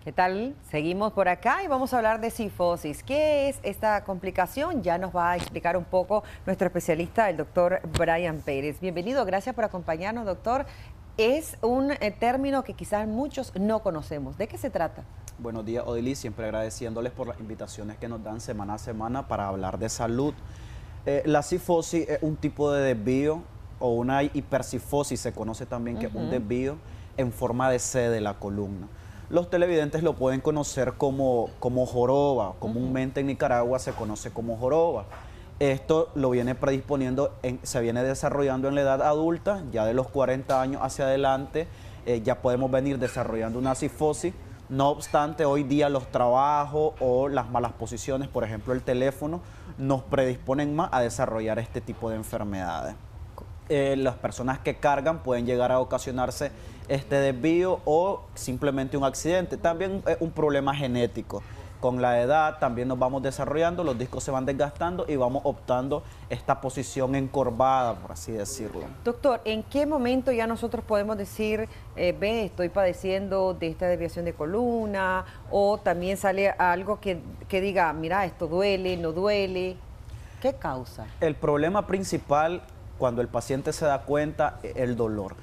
¿Qué tal? Seguimos por acá y vamos a hablar de cifosis. ¿Qué es esta complicación? Ya nos va a explicar un poco nuestro especialista, el doctor Brian Pérez. Bienvenido, gracias por acompañarnos, doctor. Es un término que quizás muchos no conocemos. ¿De qué se trata? Buenos días, Odilí, siempre agradeciéndoles por las invitaciones que nos dan semana a semana para hablar de salud. La cifosis es un tipo de desvío o una hipercifosis, se conoce también que es un desvío en forma de C de la columna. Los televidentes lo pueden conocer como joroba, comúnmente en Nicaragua se conoce como joroba. Esto lo viene predisponiendo, se viene desarrollando en la edad adulta, ya de los 40 años hacia adelante, ya podemos venir desarrollando una cifosis. No obstante, hoy día los trabajos o las malas posiciones, por ejemplo el teléfono, nos predisponen más a desarrollar este tipo de enfermedades. Las personas que cargan pueden llegar a ocasionarse este desvío o simplemente un accidente. También es un problema genético. Con la edad también nos vamos desarrollando, los discos se van desgastando y vamos optando esta posición encorvada, por así decirlo. Doctor, ¿en qué momento ya nosotros podemos decir, ve, estoy padeciendo de esta desviación de columna? O también sale algo que diga, mira, esto duele, no duele. ¿Qué causa? El problema principal, cuando el paciente se da cuenta, es el dolor.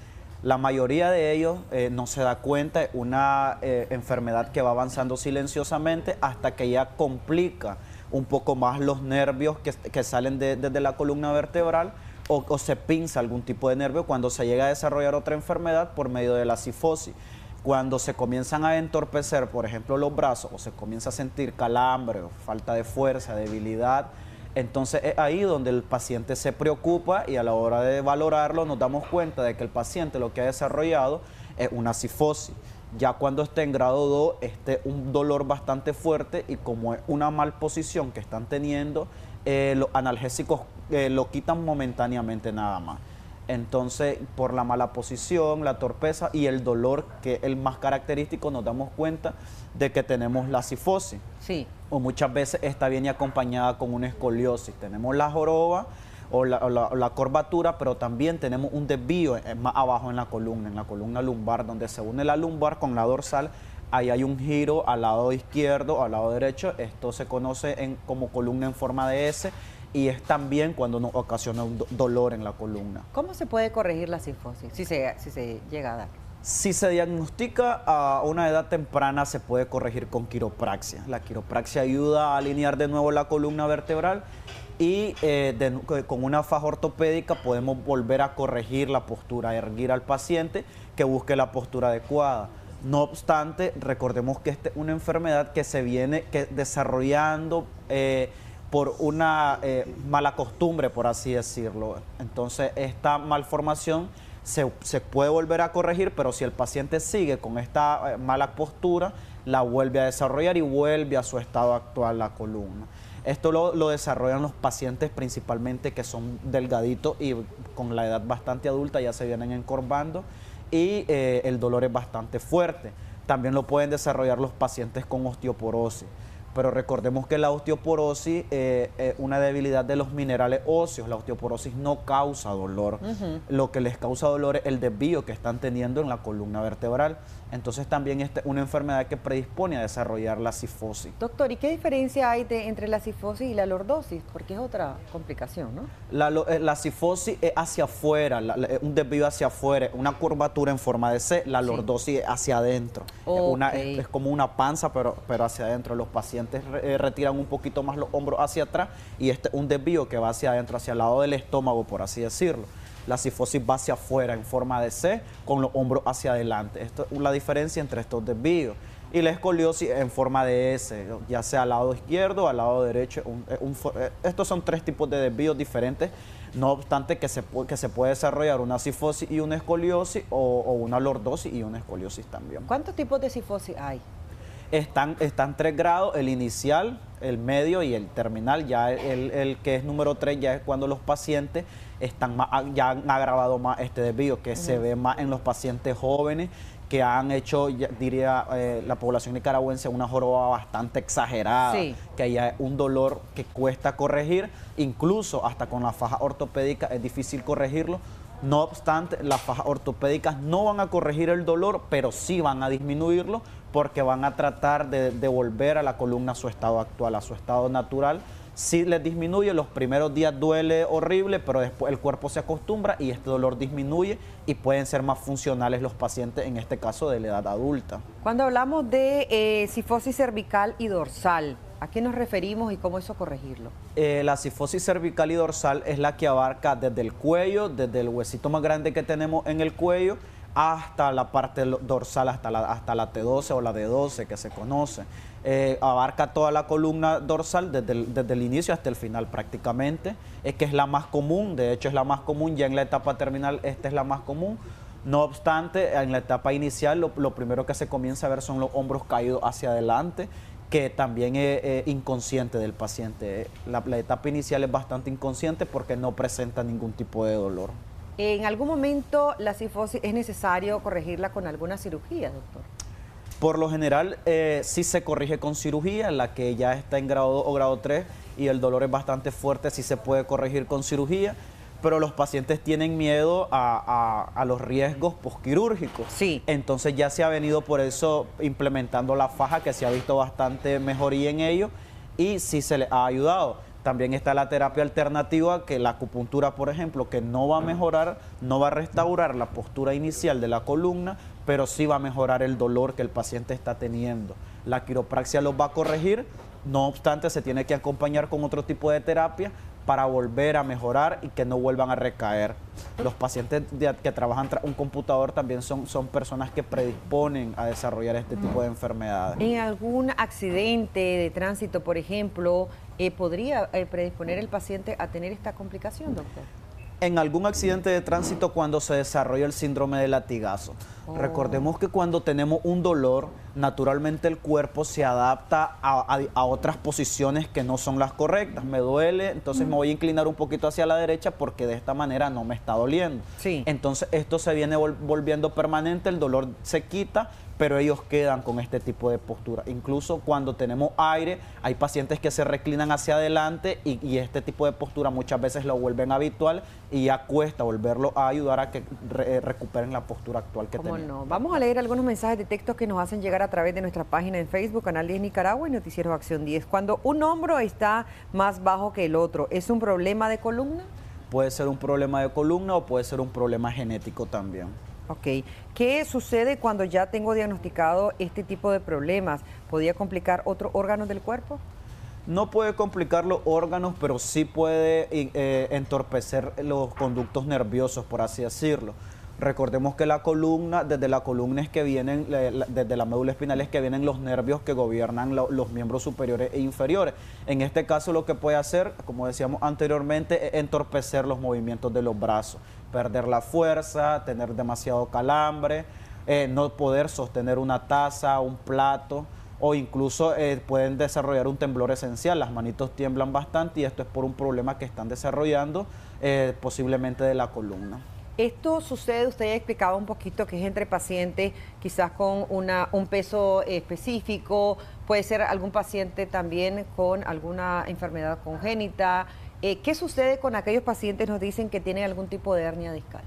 La mayoría de ellos no se da cuenta, es una enfermedad que va avanzando silenciosamente hasta que ya complica un poco más los nervios que salen desde la columna vertebral o se pinza algún tipo de nervio cuando se llega a desarrollar otra enfermedad por medio de la cifosis. Cuando se comienzan a entorpecer, por ejemplo, los brazos o se comienza a sentir calambre, falta de fuerza, debilidad, entonces es ahí donde el paciente se preocupa y a la hora de valorarlo nos damos cuenta de que el paciente lo que ha desarrollado es una cifosis. Ya cuando esté en grado 2, un dolor bastante fuerte y como es una malposición que están teniendo, los analgésicos lo quitan momentáneamente nada más. Entonces, por la mala posición, la torpeza y el dolor, que es el más característico, nos damos cuenta de que tenemos la cifosis. Sí. O muchas veces está bien acompañada con una escoliosis. Tenemos la joroba o la curvatura, pero también tenemos un desvío más abajo en la columna lumbar, donde se une la lumbar con la dorsal. Ahí hay un giro al lado izquierdo, al lado derecho. Esto se conoce como columna en forma de S y es también cuando nos ocasiona un dolor en la columna. ¿Cómo se puede corregir la cifosis si se llega a dar? Si se diagnostica a una edad temprana, se puede corregir con quiropraxia. La quiropraxia ayuda a alinear de nuevo la columna vertebral y con una faja ortopédica podemos volver a corregir la postura, erguir al paciente que busque la postura adecuada. No obstante, recordemos que esta es una enfermedad que se viene desarrollando por una mala costumbre, por así decirlo. Entonces, esta malformación se puede volver a corregir, pero si el paciente sigue con esta mala postura, la vuelve a desarrollar y vuelve a su estado actual la columna. Esto lo desarrollan los pacientes principalmente que son delgaditos y con la edad bastante adulta ya se vienen encorvando y el dolor es bastante fuerte. También lo pueden desarrollar los pacientes con osteoporosis. Pero recordemos que la osteoporosis es una debilidad de los minerales óseos. La osteoporosis no causa dolor. Lo que les causa dolor es el desvío que están teniendo en la columna vertebral. Entonces también es una enfermedad que predispone a desarrollar la cifosis. Doctor, ¿y qué diferencia hay entre la cifosis y la lordosis? Porque es otra complicación, ¿no? La cifosis es hacia afuera, un desvío hacia afuera, una curvatura en forma de C. La lordosis es hacia adentro. Okay. Es como una panza, pero hacia adentro. Los pacientes retiran un poquito más los hombros hacia atrás y un desvío que va hacia adentro, hacia el lado del estómago, por así decirlo. La cifosis va hacia afuera en forma de C con los hombros hacia adelante. Esto es la diferencia entre estos desvíos. Y la escoliosis en forma de S, ya sea al lado izquierdo o al lado derecho. Estos son tres tipos de desvíos diferentes, no obstante que se puede desarrollar una cifosis y una escoliosis o una lordosis y una escoliosis también. ¿Cuántos tipos de cifosis hay? Están 3 grados, el inicial, el medio y el terminal. Ya el que es número 3 ya es cuando los pacientes ya han agravado más este desvío, que se ve más en los pacientes jóvenes que han hecho, diría la población nicaragüense, una joroba bastante exagerada, que hay un dolor que cuesta corregir, incluso hasta con la faja ortopédica es difícil corregirlo, No obstante, las fajas ortopédicas no van a corregir el dolor, pero sí van a disminuirlo porque van a tratar de devolver a la columna a su estado actual, a su estado natural. Sí les disminuye, los primeros días duele horrible, pero después el cuerpo se acostumbra y este dolor disminuye y pueden ser más funcionales los pacientes, en este caso de la edad adulta. Cuando hablamos de cifosis cervical y dorsal, ¿a qué nos referimos y cómo eso corregirlo? La cifosis cervical y dorsal es la que abarca desde el cuello, desde el huesito más grande que tenemos en el cuello, hasta la parte dorsal, hasta la T12 o la D12 que se conoce. Abarca toda la columna dorsal desde el inicio hasta el final prácticamente, que es la más común, de hecho es la más común, ya en la etapa terminal esta es la más común. No obstante, en la etapa inicial lo primero que se comienza a ver son los hombros caídos hacia adelante, que también es inconsciente del paciente. La etapa inicial es bastante inconsciente porque no presenta ningún tipo de dolor. ¿En algún momento la cifosis es necesario corregirla con alguna cirugía, doctor? Por lo general, sí se corrige con cirugía, en la que ya está en grado 2 o grado 3 y el dolor es bastante fuerte, sí se puede corregir con cirugía, pero los pacientes tienen miedo a los riesgos posquirúrgicos. Sí. Entonces ya se ha venido por eso implementando la faja, que se ha visto bastante mejoría en ello y sí se les ha ayudado. También está la terapia alternativa, que la acupuntura, por ejemplo, que no va a mejorar, no va a restaurar la postura inicial de la columna, pero sí va a mejorar el dolor que el paciente está teniendo. La quiropraxia los va a corregir, no obstante se tiene que acompañar con otro tipo de terapia para volver a mejorar y que no vuelvan a recaer. Los pacientes que trabajan tras un computador también son personas que predisponen a desarrollar este tipo de enfermedades. ¿En algún accidente de tránsito, por ejemplo, podría predisponer el paciente a tener esta complicación, doctor? En algún accidente de tránsito cuando se desarrolla el síndrome de latigazo. Recordemos que cuando tenemos un dolor, naturalmente el cuerpo se adapta a otras posiciones que no son las correctas. Me duele, entonces me voy a inclinar un poquito hacia la derecha porque de esta manera no me está doliendo. Sí. Entonces esto se viene volviendo permanente, el dolor se quita, pero ellos quedan con este tipo de postura. Incluso cuando tenemos aire, hay pacientes que se reclinan hacia adelante y este tipo de postura muchas veces lo vuelven habitual y ya cuesta volverlo a ayudar a que recuperen la postura actual que tenemos. No. Vamos a leer algunos mensajes de texto que nos hacen llegar a través de nuestra página en Facebook, Canal 10 Nicaragua y Noticieros Acción 10. Cuando un hombro está más bajo que el otro, ¿es un problema de columna? Puede ser un problema de columna o puede ser un problema genético también. Ok. ¿Qué sucede cuando ya tengo diagnosticado este tipo de problemas? ¿Podría complicar otros órganos del cuerpo? No puede complicar los órganos, pero sí puede entorpecer los conductos nerviosos, por así decirlo. Recordemos que la columna, desde la columna es que vienen, desde la médula espinal es que vienen los nervios que gobiernan los miembros superiores e inferiores. En este caso lo que puede hacer, como decíamos anteriormente, es entorpecer los movimientos de los brazos, perder la fuerza, tener demasiado calambre, no poder sostener una taza, un plato, o incluso pueden desarrollar un temblor esencial. Las manitos tiemblan bastante y esto es por un problema que están desarrollando posiblemente de la columna. Esto sucede, usted ya explicaba un poquito que es entre pacientes quizás con un peso específico, puede ser algún paciente también con alguna enfermedad congénita. ¿Qué sucede con aquellos pacientes que nos dicen que tienen algún tipo de hernia discal?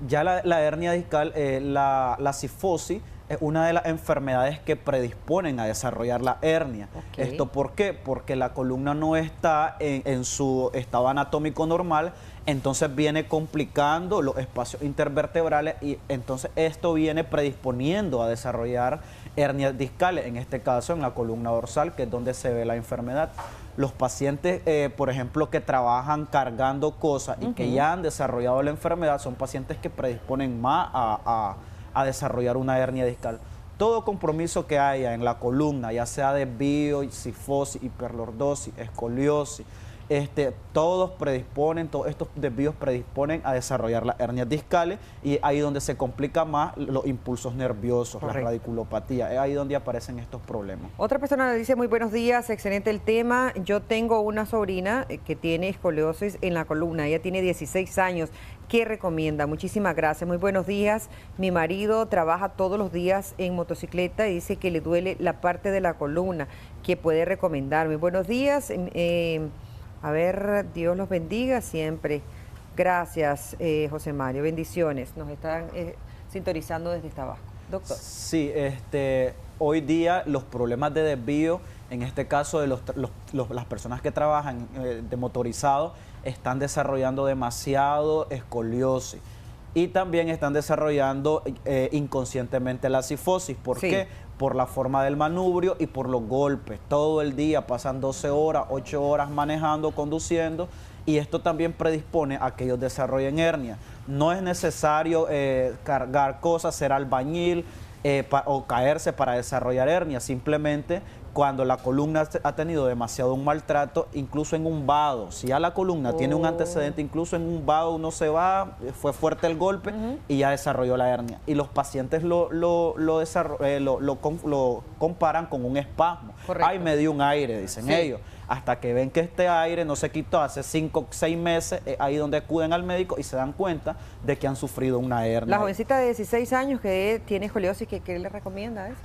Ya la hernia discal, la cifosis, es una de las enfermedades que predisponen a desarrollar la hernia. Okay. ¿Esto por qué? Porque la columna no está en su estado anatómico normal, entonces viene complicando los espacios intervertebrales y entonces esto viene predisponiendo a desarrollar hernias discales, en este caso en la columna dorsal, que es donde se ve la enfermedad. Los pacientes, por ejemplo, que trabajan cargando cosas y que ya han desarrollado la enfermedad, son pacientes que predisponen más a desarrollar una hernia discal. Todo compromiso que haya en la columna, ya sea desvío, cifosis, hiperlordosis, escoliosis, todos estos desvíos predisponen a desarrollar las hernias discales y ahí donde se complica más los impulsos nerviosos, la radiculopatía, es ahí donde aparecen estos problemas. Otra persona le dice: muy buenos días, excelente el tema. Yo tengo una sobrina que tiene escoliosis en la columna, ella tiene 16 años. ¿Qué recomienda? Muchísimas gracias, muy buenos días. Mi marido trabaja todos los días en motocicleta y dice que le duele la parte de la columna. ¿Qué puede recomendar? Muy buenos días. A ver, Dios los bendiga siempre. Gracias, José Mario. Bendiciones. Nos están sintonizando desde Tabasco. Doctor. Sí, hoy día los problemas de desvío, en este caso de las personas que trabajan de motorizado, están desarrollando demasiado escoliosis y también están desarrollando inconscientemente la cifosis. ¿Por qué? Por la forma del manubrio y por los golpes. Todo el día pasan 12 horas, 8 horas manejando, conduciendo, y esto también predispone a que ellos desarrollen hernia. No es necesario cargar cosas, ser albañil o caerse para desarrollar hernia. Simplemente cuando la columna ha tenido demasiado un maltrato, incluso en un vado, si ya la columna tiene un antecedente, incluso en un vado uno se va, fue fuerte el golpe y ya desarrolló la hernia. Y los pacientes lo comparan con un espasmo. Correcto. Ay, me dio un aire, dicen ellos. Hasta que ven que este aire no se quitó hace 5 o 6 meses, ahí donde acuden al médico y se dan cuenta de que han sufrido una hernia. La jovencita de 16 años que tiene escoliosis, ¿qué le recomienda eso?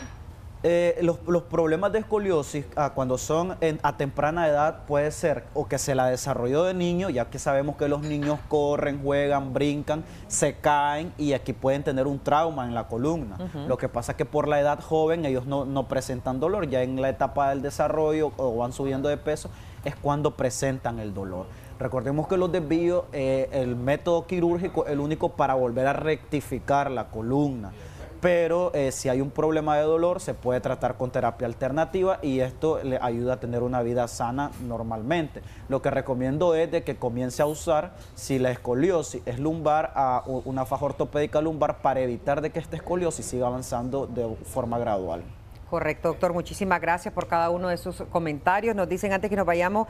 Los problemas de escoliosis cuando son a temprana edad puede ser o que se la desarrolló de niño, ya que sabemos que los niños corren, juegan, brincan, se caen y aquí pueden tener un trauma en la columna. Lo que pasa es que por la edad joven ellos no presentan dolor, ya en la etapa del desarrollo o van subiendo de peso es cuando presentan el dolor. Recordemos que los desvíos, el método quirúrgico es el único para volver a rectificar la columna. Pero si hay un problema de dolor, se puede tratar con terapia alternativa y esto le ayuda a tener una vida sana normalmente. Lo que recomiendo es de que comience a usar, si la escoliosis es lumbar, una faja ortopédica lumbar para evitar de que esta escoliosis siga avanzando de forma gradual. Correcto, doctor. Muchísimas gracias por cada uno de sus comentarios. Nos dicen antes que nos vayamos,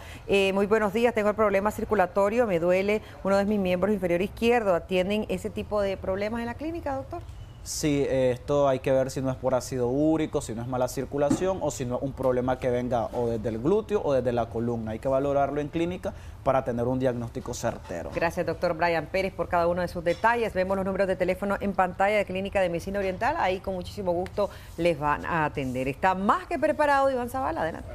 muy buenos días, tengo el problema circulatorio, me duele uno de mis miembros inferior izquierdo. ¿Atienden ese tipo de problemas en la clínica, doctor? Sí, esto hay que ver si no es por ácido úrico, si no es mala circulación o si no es un problema que venga o desde el glúteo o desde la columna. Hay que valorarlo en clínica para tener un diagnóstico certero. Gracias, doctor Brian Pérez, por cada uno de sus detalles. Vemos los números de teléfono en pantalla de Clínica de Medicina Oriental. Ahí con muchísimo gusto les van a atender. Está más que preparado Iván Zavala. Adelante.